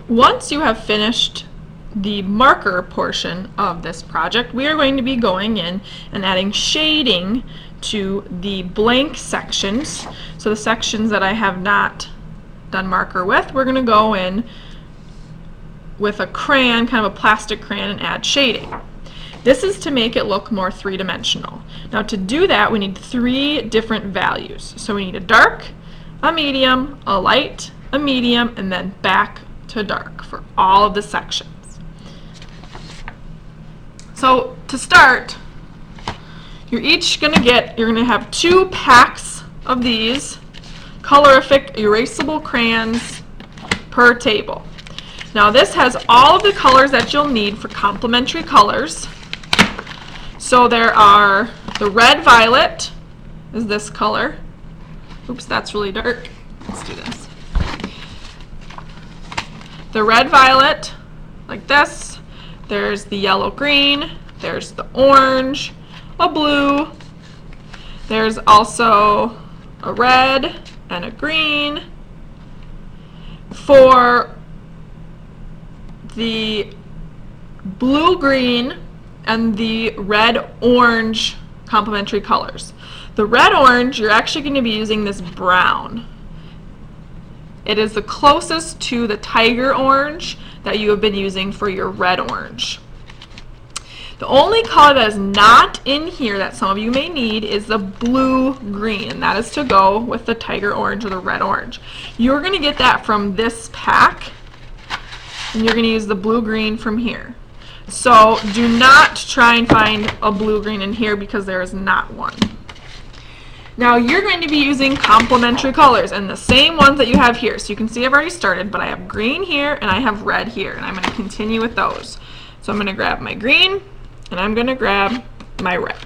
Once you have finished the marker portion of this project, we are going to be going in and adding shading to the blank sections. So the sections that I have not done marker with, we're going to go in with a crayon, kind of a plastic crayon, and add shading. This is to make it look more three-dimensional. Now to do that, we need 3 different values. So we need a dark, a medium, a light, a medium, and then back to dark for all of the sections. So to start, you're going to have 2 packs of these colorific erasable crayons per table. Now this has all of the colors that you'll need for complementary colors. So there are the red violet is this color. Oops, that's really dark. Let's do this. The red violet, like this. There's the yellow green. There's the orange, a blue. There's also a red and a green. For the blue-green and the red-orange complementary colors. The red-orange, you're actually going to be using this brown. It is the closest to the tiger orange that you have been using for your red-orange. The only color that is not in here that some of you may need is the blue-green, and that is to go with the tiger orange or the red-orange. You're going to get that from this pack, and you're going to use the blue-green from here. So do not try and find a blue-green in here because there is not one. Now you're going to be using complementary colors and the same ones that you have here. So you can see I've already started, but I have green here and I have red here, and I'm going to continue with those. So I'm going to grab my green and I'm going to grab my red.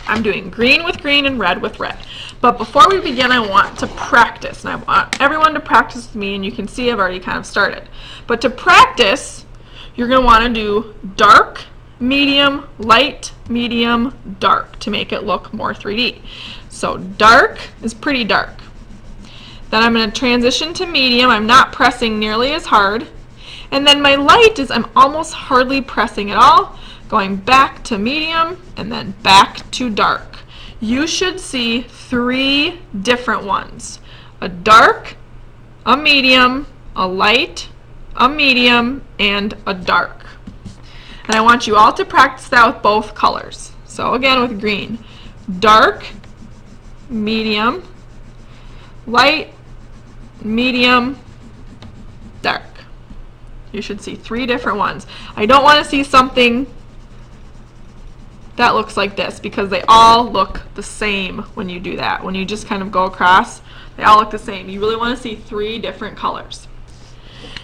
I'm doing green with green and red with red. But before we begin, I want to practice, and I want everyone to practice with me, and you can see I've already kind of started. But to practice, you're going to want to do dark, medium, light, medium, dark to make it look more 3D. So dark is pretty dark. Then I'm going to transition to medium. I'm not pressing nearly as hard. And then my light is I'm almost hardly pressing at all, going back to medium and then back to dark. You should see 3 different ones: a dark, a medium, a light, a medium, and a dark. And I want you all to practice that with both colors. So again with green, dark, medium, light, medium, dark. You should see 3 different ones. I don't want to see something that looks like this because they all look the same when you do that. When you just kind of go across, they all look the same. You really want to see 3 different colors.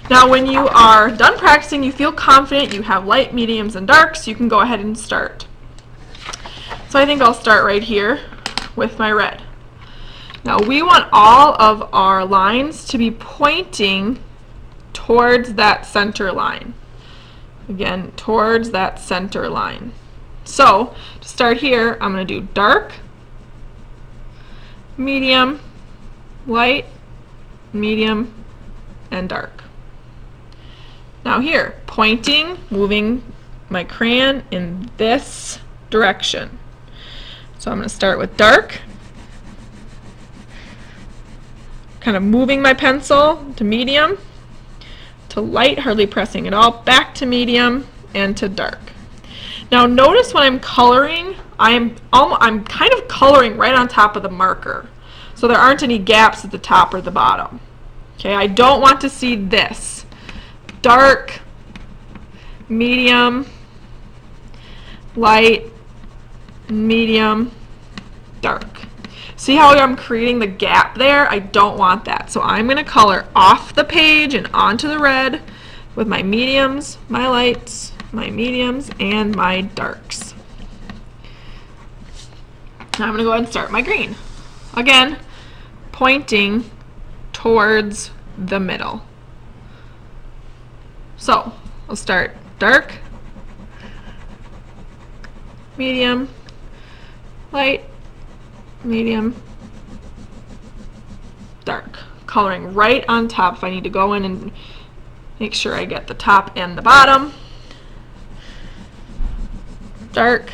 Now when you are done practicing, you feel confident, you have light, mediums, and darks, you can go ahead and start. So I think I'll start right here with my red. Now we want all of our lines to be pointing towards that center line. Again, towards that center line. So to start here, I'm going to do dark, medium, light, medium, and dark. Now here, pointing, moving my crayon in this direction. So I'm going to start with dark, kind of moving my pencil to medium, to light, hardly pressing at all, back to medium, and to dark. Now notice when I'm coloring, I'm kind of coloring right on top of the marker. So there aren't any gaps at the top or the bottom. Okay, I don't want to see this. Dark, medium, light, medium, dark. See how I'm creating the gap there? I don't want that. So I'm going to color off the page and onto the red with my mediums, my lights, my mediums, and my darks. Now I'm going to go ahead and start my green. Again, pointing towards the middle. So I'll start dark, medium, light, medium, dark. Coloring right on top. If I need to go in and Make sure I get the top and the bottom. Dark.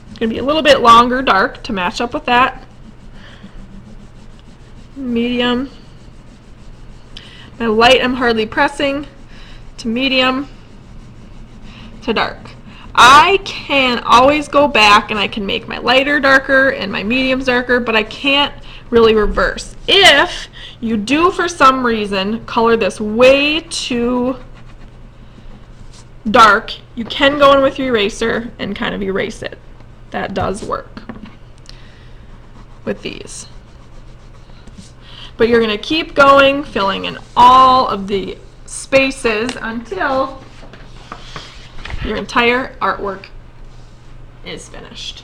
It's going to be a little bit longer dark to match up with that. Medium. My light I'm hardly pressing to medium to dark. I can always go back and I can make my lighter darker and my mediums darker, but I can't really reverse. If you do for some reason color this way too dark, you can go in with your eraser and kind of erase it. That does work with these. But you're going to keep going, filling in all of the spaces until your entire artwork is finished.